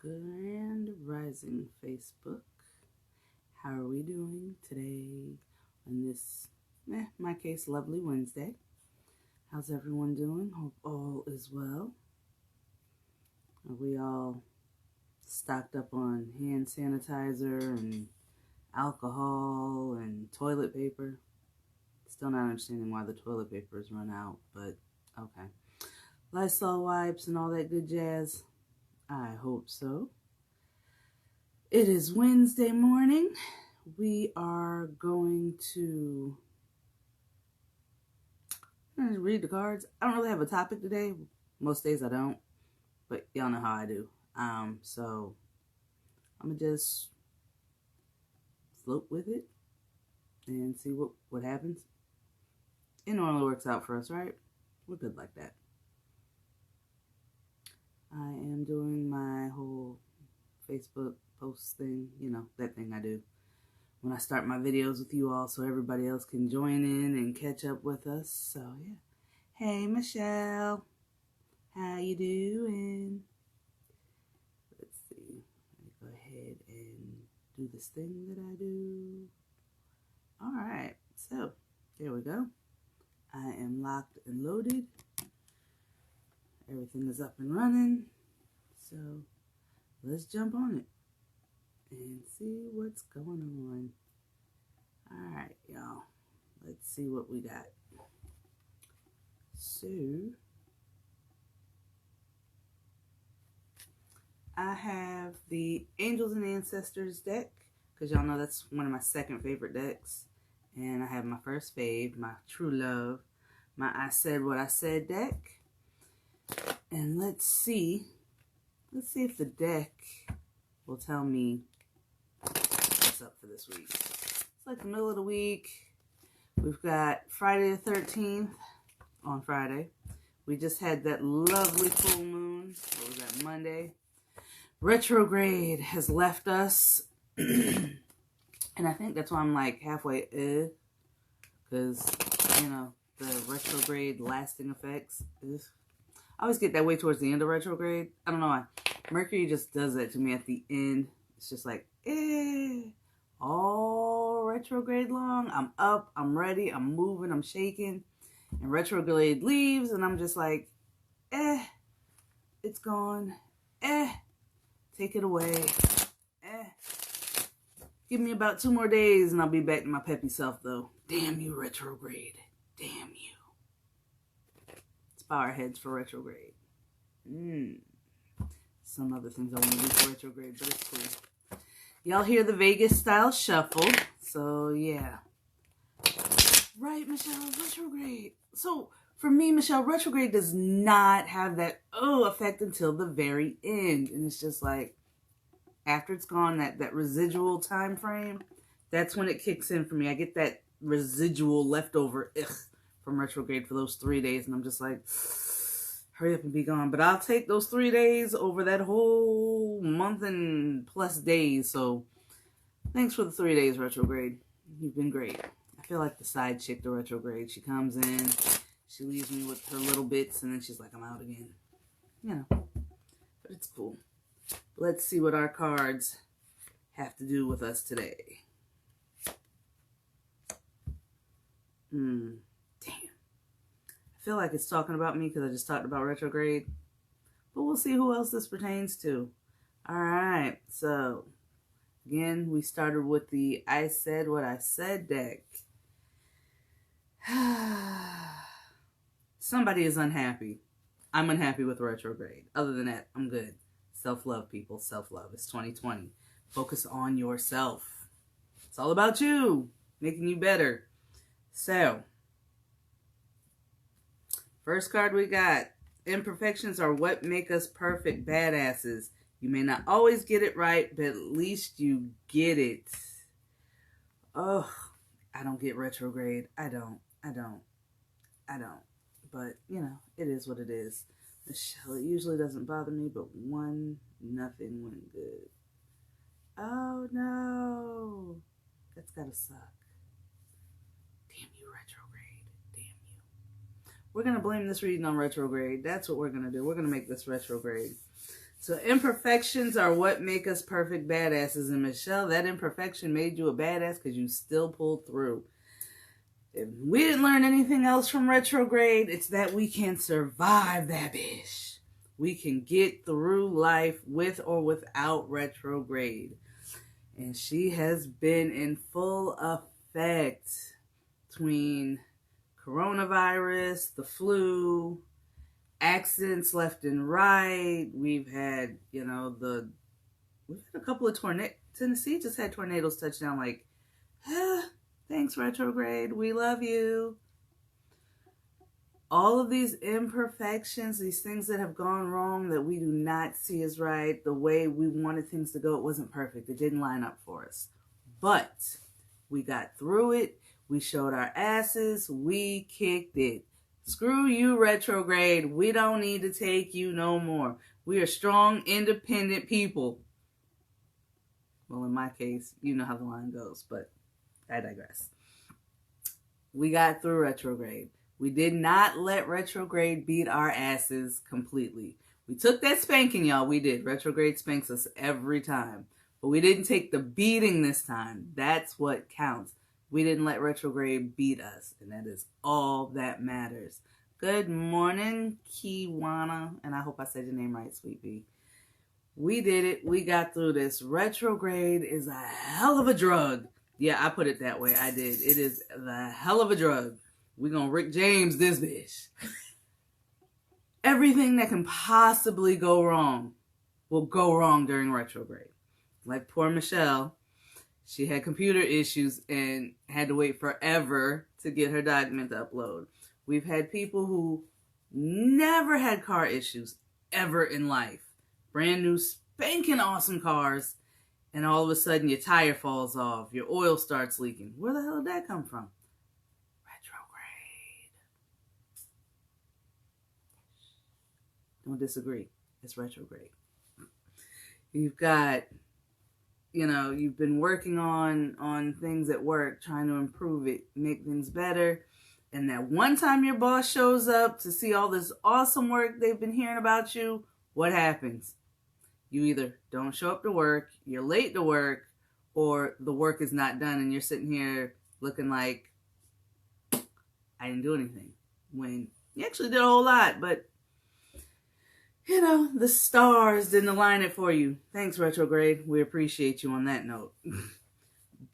Grand Rising Facebook. How are we doing today on this, my case, lovely Wednesday? How's everyone doing? Hope all is well. Are we all stocked up on hand sanitizer and alcohol and toilet paper? Still not understanding why the toilet paper is run out, but okay. Lysol wipes and all that good jazz. I hope so. It is Wednesday morning. We are going to read the cards. I don't really have a topic today. Most days I don't, but y'all know how I do. So I'm gonna just float with it and see what happens. It normally works out for us, right? We're good like that. I am doing my whole Facebook post thing, that thing I do when I start my videos with you all so everybody else can join in and catch up with us. So, yeah. Hey, Michelle. How you doing? Let's see. Let me go ahead and do this thing that I do. All right. So, there we go. I am locked and loaded. Everything is up and running, so let's jump on it and see what's going on. All right, y'all. Let's see what we got. So, I have the Angels and Ancestors deck, because y'all know that's one of my second favorite decks. And I have my first fave, my True Love, my I Said What I Said deck. And let's see if the deck will tell me what's up for this week. It's like the middle of the week. We've got Friday the 13th on Friday. We just had that lovely full moon. What was that, Monday? Retrograde has left us. And I think that's why I'm like halfway, because, the retrograde lasting effects. I always get that way towards the end of retrograde. I don't know why. Mercury just does that to me at the end. It's just like, all retrograde long. I'm up, I'm ready, I'm moving, I'm shaking. And retrograde leaves, and I'm just like, it's gone. Take it away. Give me about 2 more days, and I'll be back to my peppy self, though. Damn you, retrograde. Damn you. Power heads for retrograde. Some other things I want to do for retrograde, but it's cool. Y'all hear the Vegas style shuffle. So, yeah. Right, Michelle, retrograde. So, for me, Michelle, retrograde does not have that effect until the very end. And it's just like, after it's gone, that residual time frame, that's when it kicks in for me. I get that residual leftover from retrograde for those 3 days, and I'm just like, hurry up and be gone. But I'll take those 3 days over that whole month and plus days. So thanks for the 3 days, retrograde. You've been great. I feel like the side chick to retrograde. She comes in, she leaves me with her little bits, and then she's like, I'm out again. But it's cool. Let's see what our cards have to do with us today. Damn. I feel like it's talking about me because I just talked about retrograde. But we'll see who else this pertains to. Alright, so again, we started with the I Said What I Said deck. Somebody is unhappy. I'm unhappy with retrograde. Other than that, I'm good. Self-love, people. Self-love. It's 2020. Focus on yourself. It's all about you. Making you better. So, first card we got. Imperfections are what make us perfect badasses. You may not always get it right, but at least you get it. Oh, I don't get retrograde. I don't. But, it is what it is. Michelle, it usually doesn't bother me, but 1-0 when good. Oh, no. That's gotta suck. Damn you, retrograde. Damn you. We're going to blame this reading on retrograde. That's what we're going to do. We're going to make this retrograde. So imperfections are what make us perfect badasses. And Michelle, that imperfection made you a badass because you still pulled through. If we didn't learn anything else from retrograde, it's that we can survive that bitch. We can get through life with or without retrograde. And she has been in full effect between coronavirus, the flu, accidents left and right. We've had, we've had a couple of tornadoes. Tennessee just had tornadoes touch down like, thanks retrograde, we love you. All of these imperfections, these things that have gone wrong that we do not see as right, the way we wanted things to go, it wasn't perfect. It didn't line up for us. But we got through it. We showed our asses. We kicked it. Screw you, retrograde. We don't need to take you no more. We are strong, independent people. Well, in my case, you know how the line goes, but I digress. We got through retrograde. We did not let retrograde beat our asses completely. We took that spanking, y'all. We did. Retrograde spanks us every time. But we didn't take the beating this time. That's what counts. We didn't let retrograde beat us. And that is all that matters. Good morning, Kiwana. And I hope I said your name right, Sweet Bee. We did it. We got through this. Retrograde is a hell of a drug. Yeah, I put it that way. I did. It is the hell of a drug. We're going to Rick James this bitch. Everything that can possibly go wrong will go wrong during retrograde. Like poor Michelle, she had computer issues and had to wait forever to get her document to upload. We've had people who never had car issues ever in life. Brand new spanking awesome cars. And all of a sudden your tire falls off. Your oil starts leaking. Where the hell did that come from? Don't disagree. It's retrograde. You've got, you've been working on things at work, trying to improve it, make things better. And that one time your boss shows up to see all this awesome work they've been hearing about you, what happens? You either don't show up to work, you're late to work, or the work is not done and you're sitting here looking like, I didn't do anything. When you actually did a whole lot, but the stars didn't align it for you. Thanks, retrograde. We appreciate you on that note.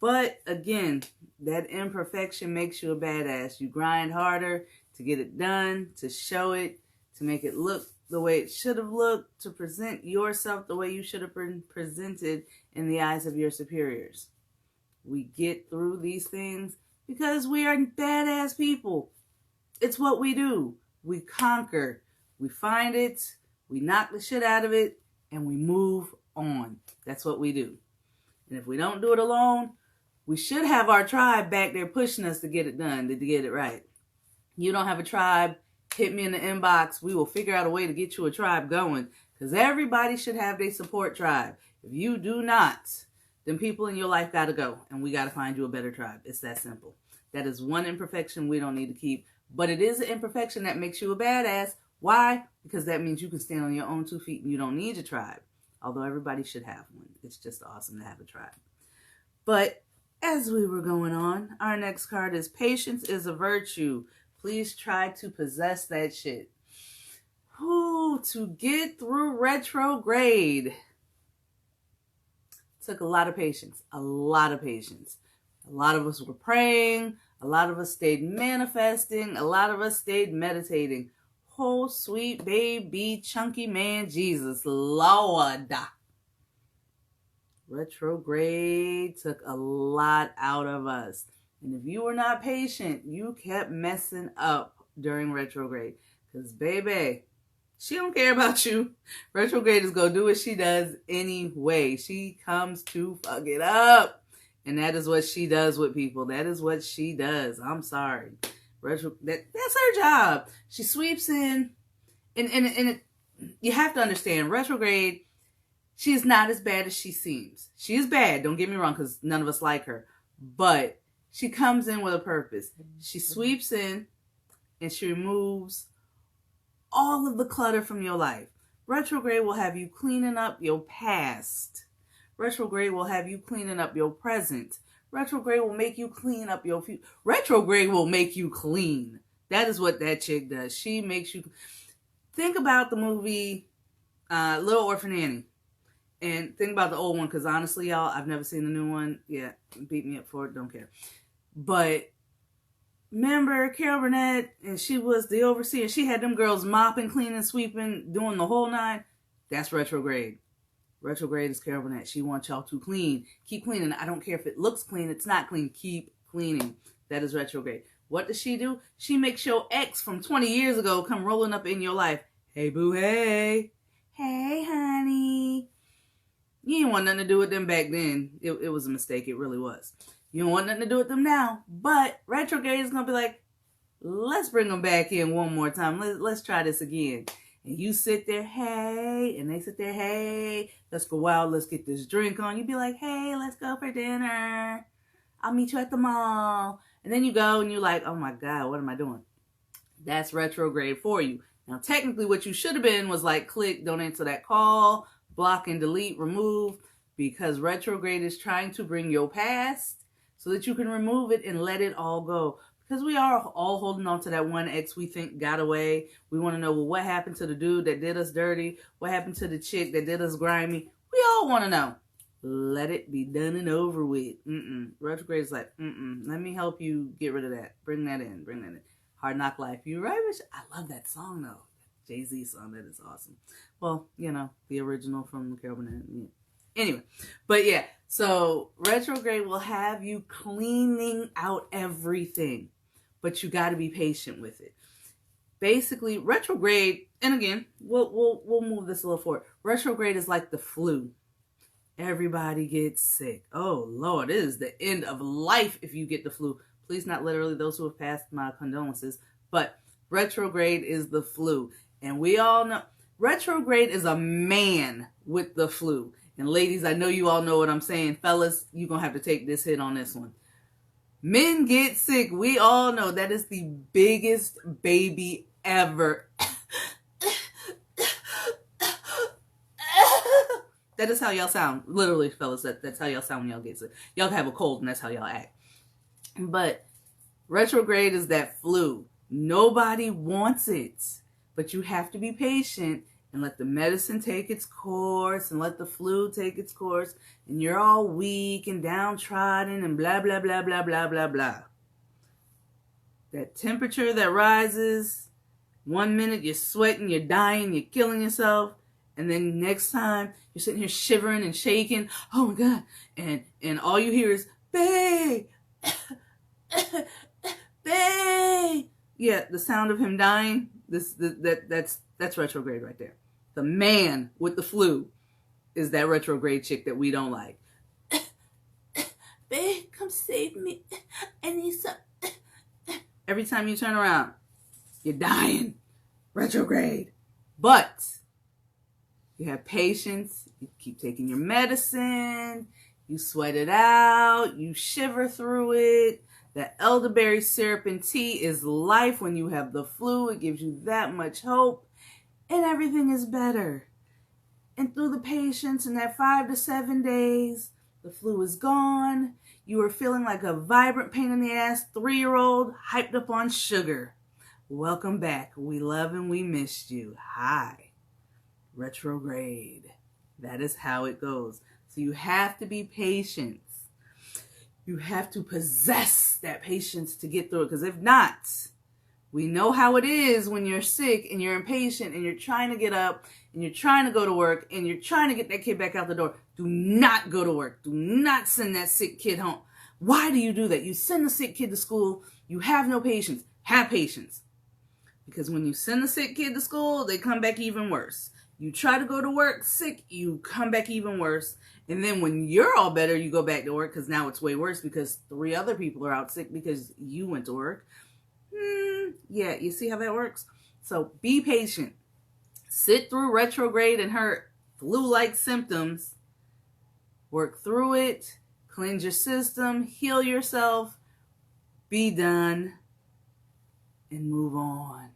But again, that imperfection makes you a badass. You grind harder to get it done, to show it, to make it look the way it should have looked, to present yourself the way you should have been presented in the eyes of your superiors. We get through these things because we are badass people. It's what we do. We conquer. We find it. We knock the shit out of it, and we move on. That's what we do. And if we don't do it alone, we should have our tribe back there pushing us to get it done, to get it right. You don't have a tribe, hit me in the inbox. We will figure out a way to get you a tribe going, because everybody should have their support tribe. If you do not, then people in your life got to go, and we got to find you a better tribe. It's that simple. That is one imperfection we don't need to keep, but it is an imperfection that makes you a badass. Why? Because that means you can stand on your own 2 feet and you don't need a tribe. Although everybody should have one. It's just awesome to have a tribe. But as we were going on, our next card is Patience is a Virtue. Please try to possess that shit. To get through retrograde. Took a lot of patience. A lot of patience. A lot of us were praying. A lot of us stayed manifesting. A lot of us stayed meditating. Oh, sweet baby, chunky man, Jesus, Lord. Retrograde took a lot out of us. And if you were not patient, you kept messing up during retrograde. Because, baby, she don't care about you. Retrograde is going to do what she does anyway. She comes to fuck it up. And that is what she does with people. That is what she does. I'm sorry. That's her job. She sweeps in, and you have to understand, retrograde, she is not as bad as she seems. She is bad, don't get me wrong, because none of us like her. But she comes in with a purpose. She sweeps in, and she removes all of the clutter from your life. Retrograde will have you cleaning up your past. Retrograde will have you cleaning up your present. Retrograde will make you clean up your future. Retrograde will make you clean. That is what that chick does. She makes you... Think about the movie Little Orphan Annie. And think about the old one, because honestly, y'all, I've never seen the new one. Yeah, beat me up for it, don't care. But remember Carol Burnett, and she was the overseer. She had them girls mopping, cleaning, sweeping, doing the whole nine. That's retrograde. Retrograde is Carol Burnett. She wants y'all to clean. Keep cleaning. I don't care if it looks clean, it's not clean. Keep cleaning. That is retrograde. What does she do? She makes your ex from 20 years ago come rolling up in your life. Hey, boo, hey. Hey, honey. You didn't want nothing to do with them back then. It was a mistake. It really was. You don't want nothing to do with them now. But retrograde is going to be like, let's bring them back in one more time. Let's try this again. And you sit there, hey. And they sit there, hey. Let's go out. Let's get this drink on. You be like, hey, let's go for dinner. I'll meet you at the mall. And then you go and you're like, oh my God, what am I doing? That's retrograde for you. Now, technically what you should have been was like, click, don't answer that call. Block and delete, remove, because retrograde is trying to bring your past so that you can remove it and let it all go. Because we are all holding on to that one ex we think got away. We want to know, well, what happened to the dude that did us dirty? What happened to the chick that did us grimy? We all want to know. Let it be done and over with. Retrograde is like, let me help you get rid of that. Bring that in. Hard Knock Life. You right, Rich? I love that song, though. Jay-Z song, that is awesome. Well, you know, the original from Carol Burnett. Yeah. Anyway, but yeah, so retrograde will have you cleaning out everything, but you got to be patient with it. Basically, retrograde, and again, we'll move this a little forward. Retrograde is like the flu. Everybody gets sick. Oh Lord, it is the end of life if you get the flu. Please, not literally. Those who have passed, my condolences. But retrograde is the flu. And we all know retrograde is a man with the flu. And ladies, I know you all know what I'm saying. Fellas, you're going to have to take this hit on this one. Men get sick. We all know that is the biggest baby ever. That is how y'all sound. Literally, fellas, that's how y'all sound when y'all get sick. Y'all have a cold and that's how y'all act. But retrograde is that flu. Nobody wants it. But you have to be patient and let the medicine take its course and let the flu take its course. And you're all weak and downtrodden and blah, blah, blah, blah, blah, blah, blah. That temperature that rises, 1 minute you're sweating, you're dying, you're killing yourself. And then next time you're sitting here shivering and shaking. Oh my God. And all you hear is, babe, babe. Yeah, the sound of him dying. That's retrograde right there. The man with the flu is that retrograde chick that we don't like. Babe, come save me. I need some. Every time you turn around, you're dying. Retrograde. But you have patience. You keep taking your medicine. You sweat it out. You shiver through it. That elderberry syrup and tea is life when you have the flu. It gives you that much hope. And everything is better. And through the patience in that 5 to 7 days, the flu is gone. You are feeling like a vibrant pain in the ass 3-year-old hyped up on sugar. Welcome back. We love and we missed you. Hi. Retrograde. That is how it goes. So you have to be patient. You have to possess that patience to get through it. Because if not, we know how it is when you're sick and you're impatient and you're trying to get up and you're trying to go to work and you're trying to get that kid back out the door. Do not go to work. Do not send that sick kid home. Why do you do that? You send the sick kid to school. You have no patience. Have patience. Because when you send the sick kid to school, they come back even worse. You try to go to work sick, you come back even worse. And then when you're all better, you go back to work because now it's way worse because 3 other people are out sick because you went to work. Yeah, you see how that works? So be patient. Sit through retrograde and her flu-like symptoms. Work through it. Cleanse your system. Heal yourself. Be done. And move on.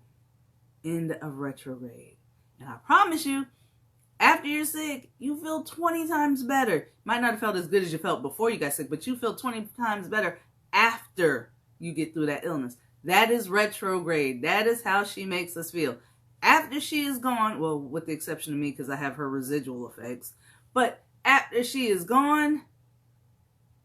End of retrograde. And I promise you, After you're sick, you feel 20 times better. Might not have felt as good as you felt before you got sick, but you feel 20 times better after you get through that illness. That is retrograde. That is how she makes us feel. After she is gone, well, with the exception of me because I have her residual effects, but after she is gone,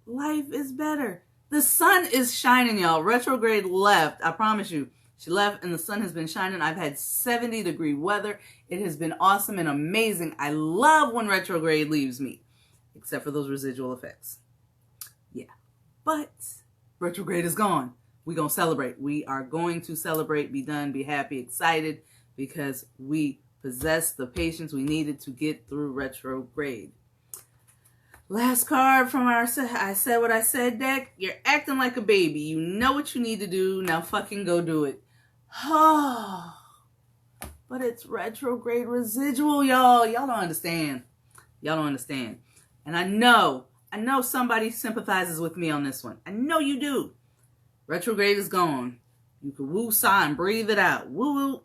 life is better. The sun is shining, y'all. Retrograde left. I promise you. She left and the sun has been shining. I've had 70-degree weather. It has been awesome and amazing. I love when retrograde leaves me, except for those residual effects. Yeah. But retrograde is gone. We're going to celebrate. We are going to celebrate, be done, be happy, excited, because we possess the patience we needed to get through retrograde. Last card from our I Said What I Said deck. You're acting like a baby. You know what you need to do. Now fucking go do it. Oh, but it's retrograde residual, y'all. Y'all don't understand. Y'all don't understand. And I know somebody sympathizes with me on this one. I know you do. Retrograde is gone. You can woo-sigh and breathe it out. Woo-woo.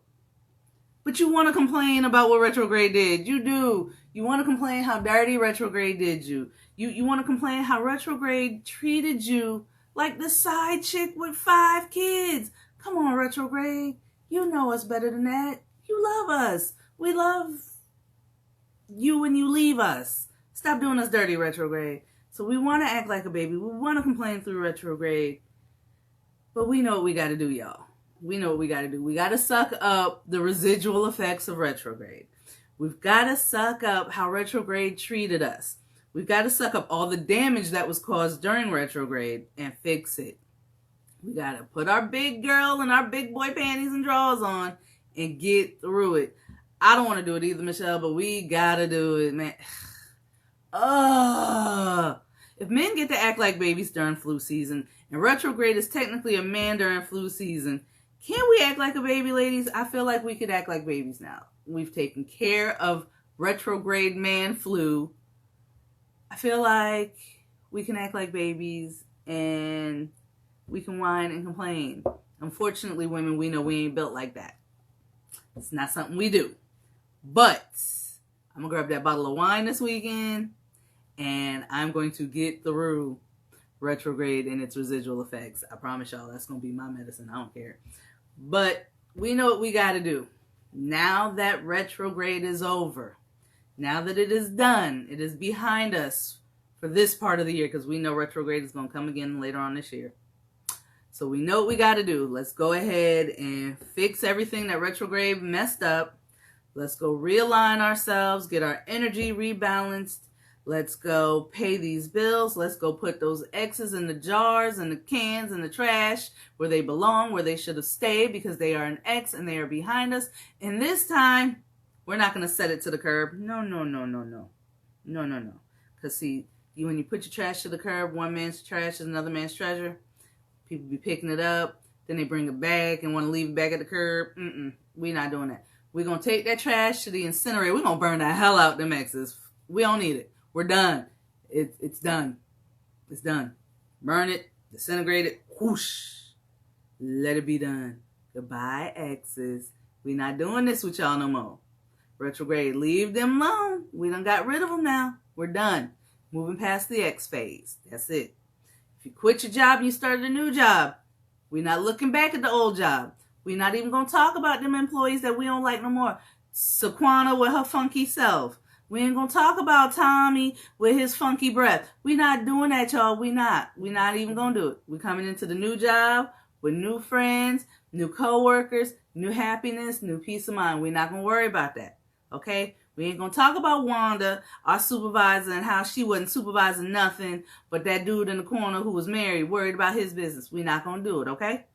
But you want to complain about what retrograde did. You do. You want to complain how dirty retrograde did you. You want to complain how retrograde treated you like the side chick with 5 kids. Come on, retrograde. You know us better than that. You love us. We love you when you leave us. Stop doing us dirty, retrograde. So we want to act like a baby. We want to complain through retrograde. But we know what we got to do, y'all. We know what we got to do. We got to suck up the residual effects of retrograde. We've got to suck up how retrograde treated us. We've got to suck up all the damage that was caused during retrograde and fix it. We got to put our big girl and our big boy panties and drawers on and get through it. I don't want to do it either, Michelle, but we got to do it, man. If men get to act like babies during flu season, and retrograde is technically a man during flu season, can we act like a baby, ladies? I feel like we could act like babies now. We've taken care of retrograde man flu. I feel like we can act like babies and we can whine and complain. Unfortunately, women, we know we ain't built like that. It's not something we do. But I'm going to grab that bottle of wine this weekend and I'm going to get through retrograde and its residual effects. I promise y'all that's going to be my medicine. I don't care. But we know what we got to do. Now that retrograde is over, now that it is done, it is behind us for this part of the year, because we know retrograde is going to come again later on this year. So we know what we got to do. Let's go ahead and fix everything that retrograde messed up. Let's go realign ourselves, get our energy rebalanced. Let's go pay these bills. Let's go put those X's in the jars and the cans and the trash where they belong, where they should have stayed, because they are an X and they are behind us. And this time, we're not going to set it to the curb. No. Because see, when you put your trash to the curb, one man's trash is another man's treasure. People be picking it up. Then they bring it back and want to leave it back at the curb. We're not doing that. We're going to take that trash to the incinerator. We're going to burn the hell out them X's. We don't need it. We're done. It's done. It's done. Burn it. Disintegrate it. Whoosh. Let it be done. Goodbye, X's. We're not doing this with y'all no more. Retrograde, leave them alone. We done got rid of them now. We're done. Moving past the X phase. That's it. If you quit your job and you started a new job, we're not looking back at the old job. We're not even going to talk about them employees that we don't like no more. Saquana with her funky self. We ain't going to talk about Tommy with his funky breath. We're not doing that, y'all. We're not even going to do it. We're coming into the new job with new friends, new coworkers, new happiness, new peace of mind. We're not going to worry about that, okay? We ain't going to talk about Wanda, our supervisor, and how she wasn't supervising nothing but that dude in the corner who was married, worried about his business. We're not going to do it, okay?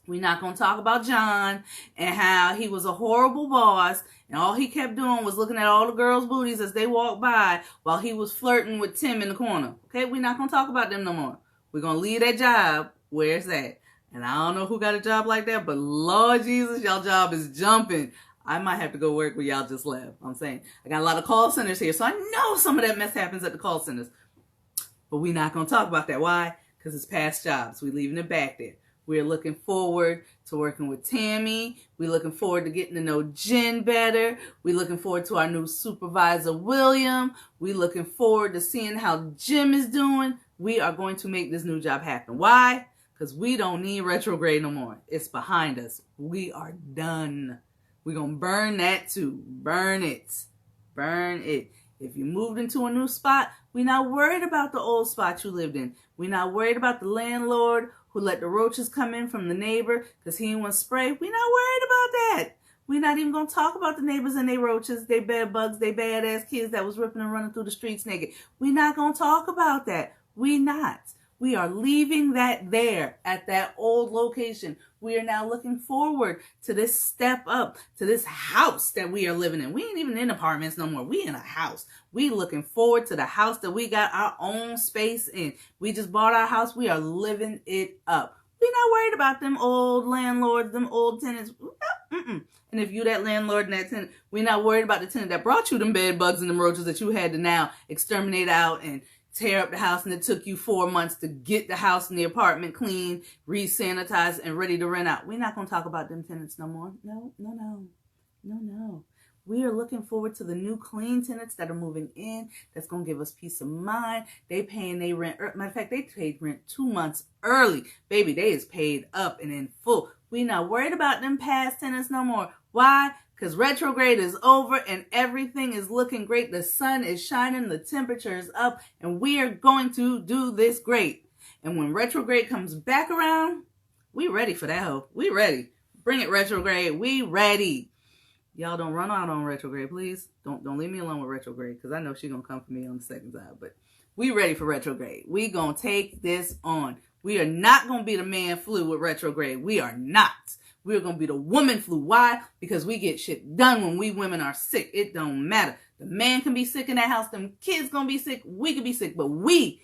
We're not going to talk about John and how he was a horrible boss and all he kept doing was looking at all the girls' booties as they walked by while he was flirting with Tim in the corner. Okay, we're not going to talk about them no more. We're going to leave that job where it's at. And I don't know who got a job like that, but Lord Jesus, y'all job is jumping. I might have to go work where y'all just left. I'm saying, I got a lot of call centers here, so I know some of that mess happens at the call centers. But we're not going to talk about that. Why? Because it's past jobs. We're leaving it back there. We're looking forward to working with Tammy. We're looking forward to getting to know Jen better. We're looking forward to our new supervisor, William. We're looking forward to seeing how Jim is doing. We are going to make this new job happen. Why? Because we don't need retrograde no more. It's behind us. We are done. We're going to burn that too. Burn it. Burn it. If you moved into a new spot, we're not worried about the old spot you lived in. We're not worried about the landlord who let the roaches come in from the neighbor because he didn't want to spray. We're not worried about that. We're not even going to talk about the neighbors and their roaches, they bed bugs, they badass kids that was ripping and running through the streets naked. We're not going to talk about that. We're not. We are leaving that there at that old location. We are now looking forward to this step up, to this house that we are living in. We ain't even in apartments no more. We in a house. We looking forward to the house that we got our own space in. We just bought our house. We are living it up. We're not worried about them old landlords, them old tenants. And if you that landlord and that tenant, we're not worried about the tenant that brought you them bed bugs and them roaches that you had to now exterminate out and tear up the house, and it took you 4 months to get the house and the apartment clean, re-sanitized, and ready to rent out. We're not going to talk about them tenants no more. No. We are looking forward to the new clean tenants that are moving in. That's going to give us peace of mind. They paying their rent. Matter of fact, they paid rent 2 months early. Baby, they is paid up and in full. We not worried about them past tenants no more. Why? Because retrograde is over and everything is looking great. The sun is shining, the temperature is up, and we are going to do this great. And when retrograde comes back around, we ready for that hoe. We ready. Bring it, retrograde. We ready. Y'all don't run out on retrograde, please. Don't leave me alone with retrograde, because I know she's going to come for me on the second side. But we ready for retrograde. We going to take this on. We are not going to be the man flu with retrograde. We are not. We're going to be the woman flu. Why? Because we get shit done when we women are sick. It don't matter. The man can be sick in that house. Them kids going to be sick. We can be sick. But we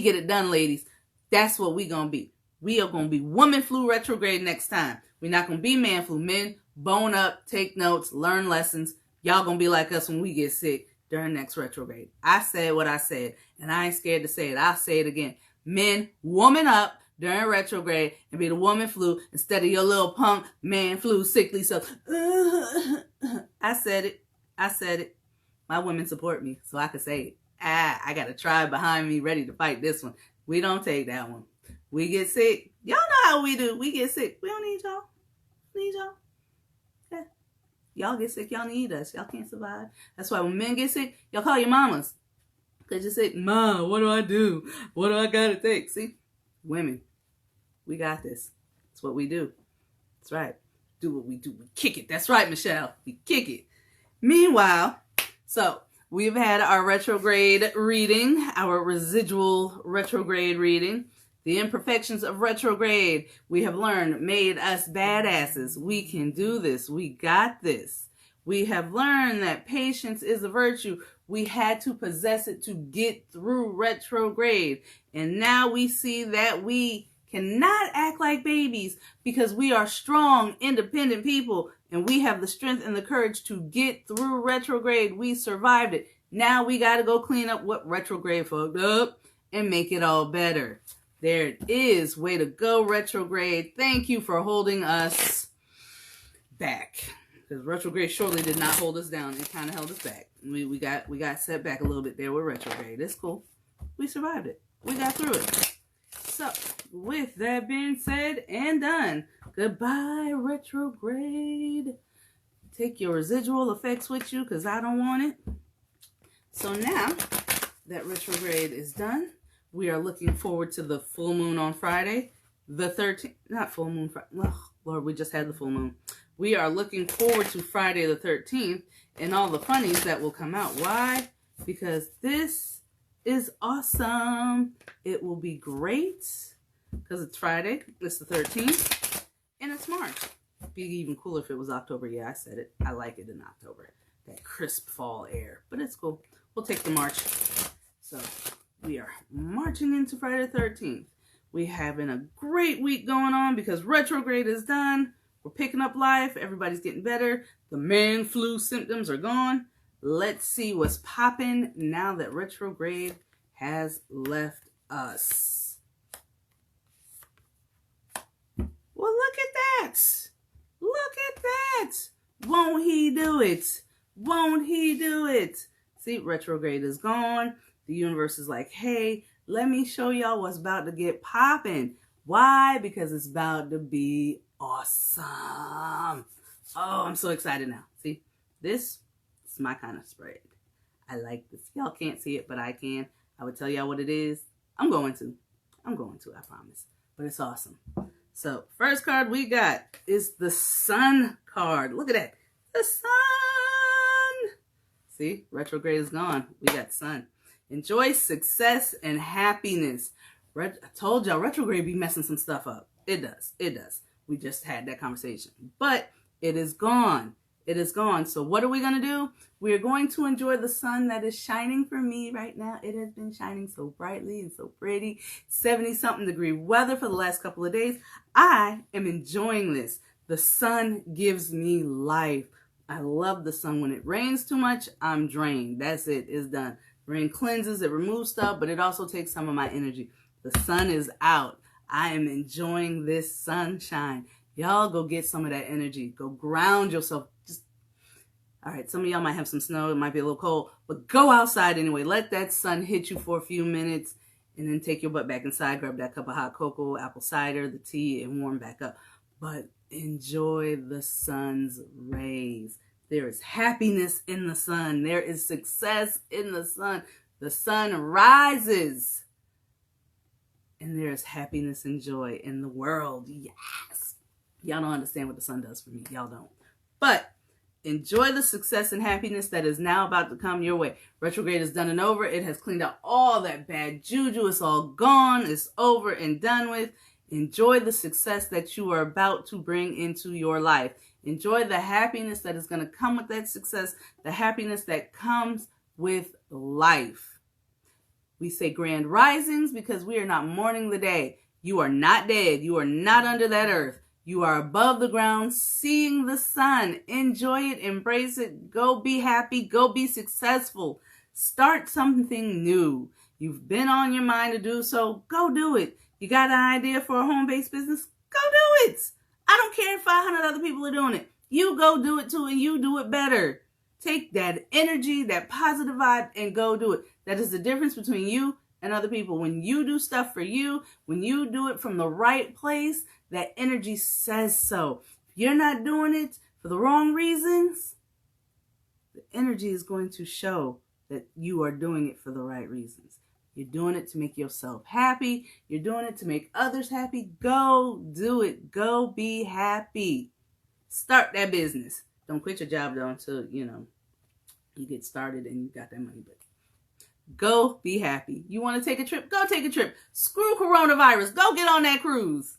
get it done, ladies. That's what we going to be. We are going to be woman flu retrograde next time. We're not going to be man flu. Men, bone up, take notes, learn lessons. Y'all going to be like us when we get sick during next retrograde. I said what I said, and I ain't scared to say it. I'll say it again. Men, woman up during retrograde and be the woman flu instead of your little punk man flu sickly self. I said it. My women support me, so I can say it. I got a tribe behind me ready to fight this one. We don't take that one. We get sick. Y'all know how we do. We get sick. We don't need y'all. Yeah. Y'all get sick. Y'all need us. Y'all can't survive. That's why when men get sick, y'all call your mamas. Because you're sick. Mom, what do I do? What do I got to take? See? Women. We got this. That's what we do. That's right. Do what we do. We kick it. That's right, Michelle. We kick it. Meanwhile, so we've had our retrograde reading, our residual retrograde reading. The imperfections of retrograde, we have learned, made us badasses. We can do this. We got this. We have learned that patience is a virtue. We had to possess it to get through retrograde. And now we see that we cannot act like babies because we are strong, independent people, and we have the strength and the courage to get through retrograde. We survived it. Now we got to go clean up what retrograde fucked up and make it all better. There it is. Way to go, retrograde. Thank you for holding us back. Because retrograde surely did not hold us down. It kind of held us back. We got set back a little bit there with retrograde. It's cool. We survived it. We got through it. So, with that being said and done, goodbye, retrograde. Take your residual effects with you because I don't want it. So now that retrograde is done, we are looking forward to the full moon on Friday, the 13th. Not full moon Friday. Oh, Lord, we just had the full moon. We are looking forward to Friday the 13th and all the funnies that will come out. Why? Because this is awesome. It will be great because it's Friday. It's the 13th and it's March. It'd be even cooler if it was October. Yeah, I said it. I like it in October. That crisp fall air. But it's cool. We'll take the March. So we are marching into Friday the 13th. We're having a great week going on because retrograde is done. We're picking up life. Everybody's getting better. The man flu symptoms are gone. Let's see what's popping now that retrograde has left us. Well, look at that. Look at that. Won't he do it? Won't he do it? See, retrograde is gone. The universe is like, hey, let me show y'all what's about to get popping. Why? Because it's about to be awesome. Oh, I'm so excited now. See, this is my kind of spread. I like this. Y'all can't see it, but I can. I would tell y'all what it is. I'm going to, I promise. But it's awesome. So, first card we got is the Sun card. Look at that. The Sun. See, retrograde is gone. We got Sun. Enjoy success and happiness. I told y'all, retrograde be messing some stuff up. It does. It does. We just had that conversation. But it is gone. It is gone. So what are we going to do? We are going to enjoy the sun that is shining for me right now. It has been shining so brightly and so pretty. 70-something degree weather for the last couple of days. I am enjoying this. The sun gives me life. I love the sun. When it rains too much, I'm drained. That's it. It's done. Rain cleanses. It removes stuff, but it also takes some of my energy. The sun is out. I am enjoying this sunshine. Y'all go get some of that energy. Go ground yourself. All right, some of y'all might have some snow. It might be a little cold, but go outside anyway. Let that sun hit you for a few minutes and then take your butt back inside. Grab that cup of hot cocoa, apple cider, the tea, and warm back up. But enjoy the sun's rays. There is happiness in the sun. There is success in the sun. The sun rises. And there is happiness and joy in the world. Yes. Y'all don't understand what the sun does for me. Y'all don't. But enjoy the success and happiness that is now about to come your way. Retrograde is done and over. It has cleaned out all that bad juju. It's all gone. It's over and done with. Enjoy the success that you are about to bring into your life. Enjoy the happiness that is going to come with that success. The happiness that comes with life. We say grand risings because we are not mourning the day. You are not dead. You are not under that earth. You are above the ground, seeing the sun. Enjoy it, embrace it, go be happy, go be successful. Start something new. You've been on your mind to do so, go do it. You got an idea for a home-based business? Go do it. I don't care if 500 other people are doing it. You go do it too, and you do it better. Take that energy, that positive vibe, and go do it. That is the difference between you and other people. When you do stuff for you, when you do it from the right place, that energy says so. If you're not doing it for the wrong reasons, the energy is going to show that you are doing it for the right reasons. You're doing it to make yourself happy. You're doing it to make others happy. Go do it. Go be happy. Start that business. Don't quit your job though until, you get started and you got that money. But go be happy. You want to take a trip? Go take a trip. Screw coronavirus. Go get on that cruise.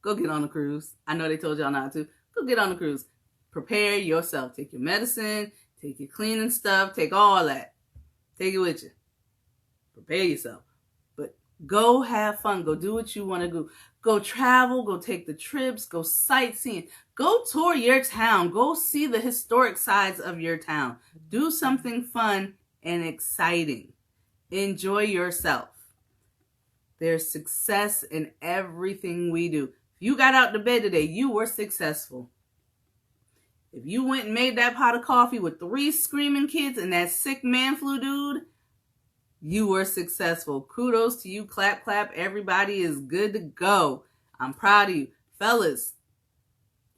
Go get on a cruise. I know they told y'all not to. Go get on a cruise. Prepare yourself. Take your medicine. Take your cleaning stuff. Take all that. Take it with you. Prepare yourself. But go have fun. Go do what you want to do. Go travel. Go take the trips. Go sightseeing. Go tour your town. Go see the historic sides of your town. Do something fun and exciting. Enjoy yourself. There's success in everything we do. If you got out to bed today, you were successful. If you went and made that pot of coffee with 3 screaming kids and that sick man flu dude, you were successful. Kudos to you. Clap, clap. Everybody is good to go. I'm proud of you. Fellas,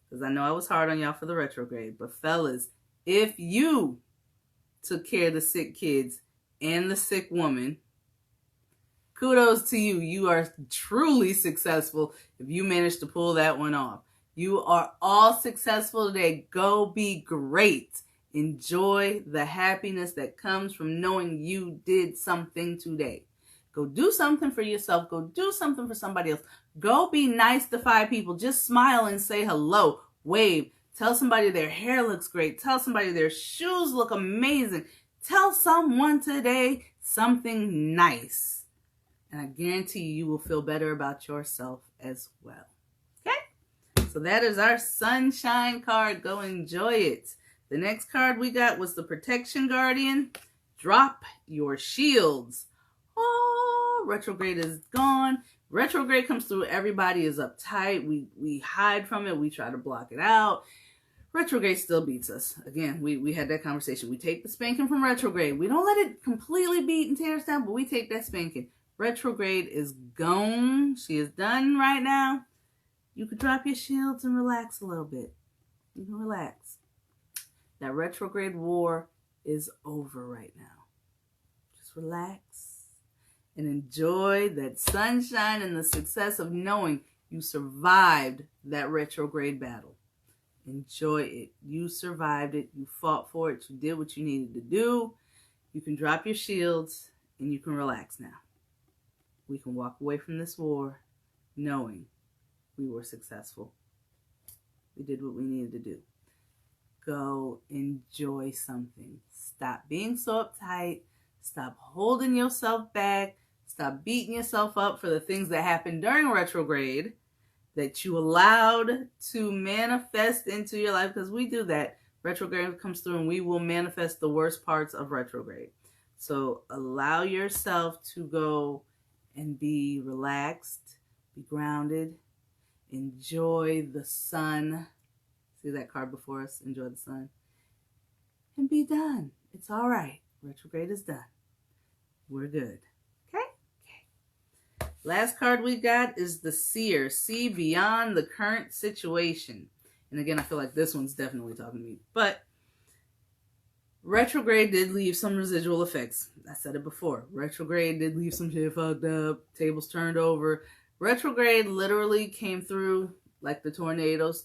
because I know I was hard on y'all for the retrograde, but fellas, if you took care of the sick kids and the sick woman, kudos to you. You are truly successful if you managed to pull that one off. You are all successful today. Go be great. Enjoy the happiness that comes from knowing you did something today. Go do something for yourself. Go do something for somebody else. Go be nice to 5 people. Just smile and say hello. Wave. Tell somebody their hair looks great. Tell somebody their shoes look amazing. Tell someone today something nice. And I guarantee you will feel better about yourself as well. Okay? So that is our sunshine card. Go enjoy it. The next card we got was the Protection Guardian. Drop your shields. All oh, retrograde is gone. Retrograde comes through, everybody is uptight. We hide from it. We try to block it out. Retrograde still beats us. Again, we had that conversation. We take the spanking from retrograde. We don't let it completely beat and tear us down, but we take that spanking. Retrograde is gone. She is done right now. You could drop your shields and relax a little bit. You can relax. That retrograde war is over right now. Just relax and enjoy that sunshine and the success of knowing you survived that retrograde battle. Enjoy it. You survived it. You fought for it. You did what you needed to do. You can drop your shields and you can relax now. We can walk away from this war knowing we were successful. We did what we needed to do. Go enjoy something. Stop being so uptight. Stop holding yourself back. Stop beating yourself up for the things that happened during retrograde that you allowed to manifest into your life, because we do that. Retrograde comes through and we will manifest the worst parts of retrograde. So allow yourself to go and be relaxed, be grounded, enjoy the sun. See that card before us? Enjoy the sun. And be done. It's all right. Retrograde is done. We're good. Last card we got is the Seer. See beyond the current situation. And again, I feel like this one's definitely talking to me. But retrograde did leave some residual effects. I said it before. Retrograde did leave some shit fucked up. Tables turned over. Retrograde literally came through like the tornadoes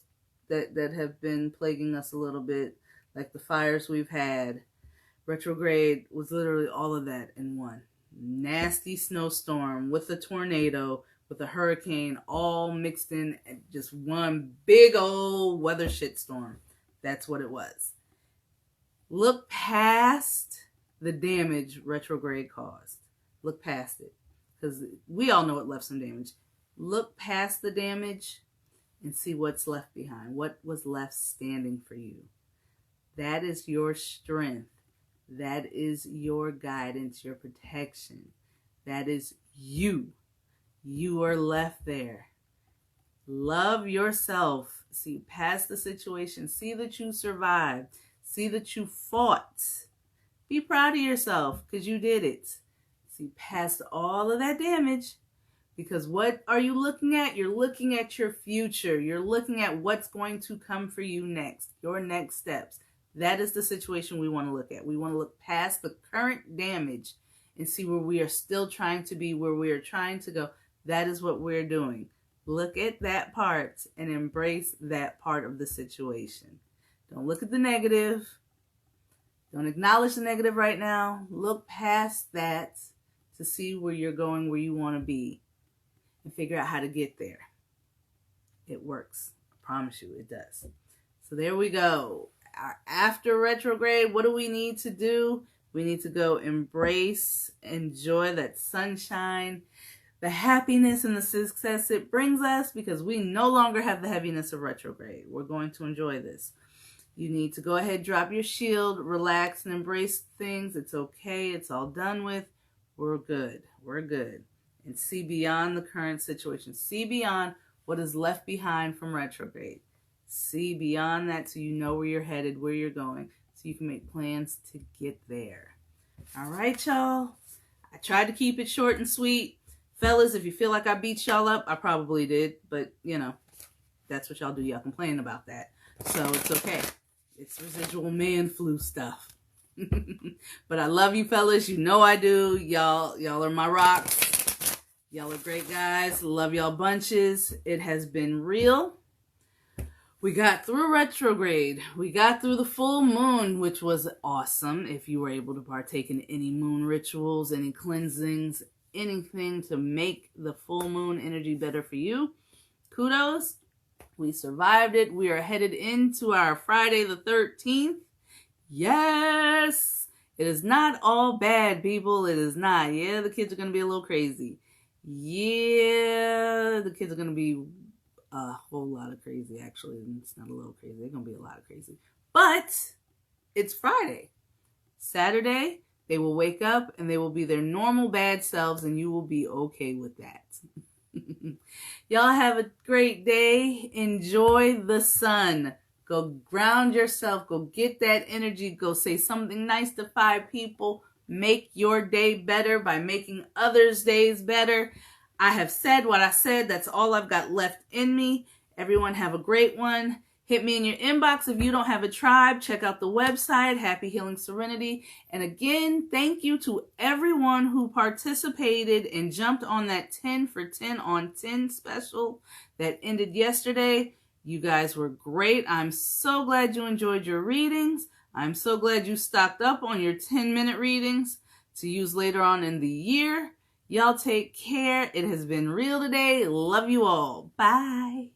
that have been plaguing us a little bit. Like the fires we've had. Retrograde was literally all of that in one. Nasty snowstorm with a tornado, with a hurricane, all mixed in just one big old weather shitstorm. That's what it was. Look past the damage retrograde caused. Look past it. Because we all know it left some damage. Look past the damage and see what's left behind. What was left standing for you. That is your strength. That is your guidance, your protection. That is you. You are left there. Love yourself. See past the situation. See that you survived. See that you fought. Be proud of yourself because you did it. See past all of that damage, because what are you looking at? You're looking at your future. You're looking at what's going to come for you next, your next steps. That is the situation we want to look at. We want to look past the current damage and see where we are still trying to be, where we are trying to go. That is what we're doing. Look at that part and embrace that part of the situation. Don't look at the negative. Don't acknowledge the negative right now. Look past that to see where you're going, where you want to be, and figure out how to get there. It works. I promise you it does. So there we go. After retrograde, what do we need to do? We need to go embrace, enjoy that sunshine, the happiness and the success it brings us, because we no longer have the heaviness of retrograde. We're going to enjoy this. You need to go ahead, drop your shield, relax and embrace things. It's okay. It's all done with. We're good. We're good. And see beyond the current situation. See beyond what is left behind from retrograde. See beyond that so you know where you're headed, where you're going, so you can make plans to get there. All right, y'all. I tried to keep it short and sweet. Fellas, if you feel like I beat y'all up, I probably did. But, you know, that's what y'all do. Y'all complain about that. So it's okay. It's residual man flu stuff. But I love you, fellas. You know I do. Y'all are my rocks. Y'all are great guys. Love y'all bunches. It has been real. We got through retrograde. We got through the full moon, which was awesome. If you were able to partake in any moon rituals, any cleansings, anything to make the full moon energy better for you, kudos. We survived it. We are headed into our Friday the 13th. Yes! It is not all bad, people. It is not. Yeah, the kids are going to be a little crazy. Yeah, the kids are going to be a whole lot of crazy, actually. It's not a little crazy. They're going to be a lot of crazy. But it's Friday. Saturday, They will wake up and they will be their normal bad selves, and you will be okay with that. Y'all have a great day. Enjoy the sun. Go ground yourself. Go get that energy. Go say something nice to 5 people. Make your day better by making others' days better. I have said what I said. That's all I've got left in me. Everyone have a great one. Hit me in your inbox if you don't have a tribe. Check out the website, Happy Healing Serenity. And again, thank you to everyone who participated and jumped on that 10 for 10 on 10 special that ended yesterday. You guys were great. I'm so glad you enjoyed your readings. I'm so glad you stocked up on your 10-minute readings to use later on in the year. Y'all take care. It has been real today. Love you all. Bye.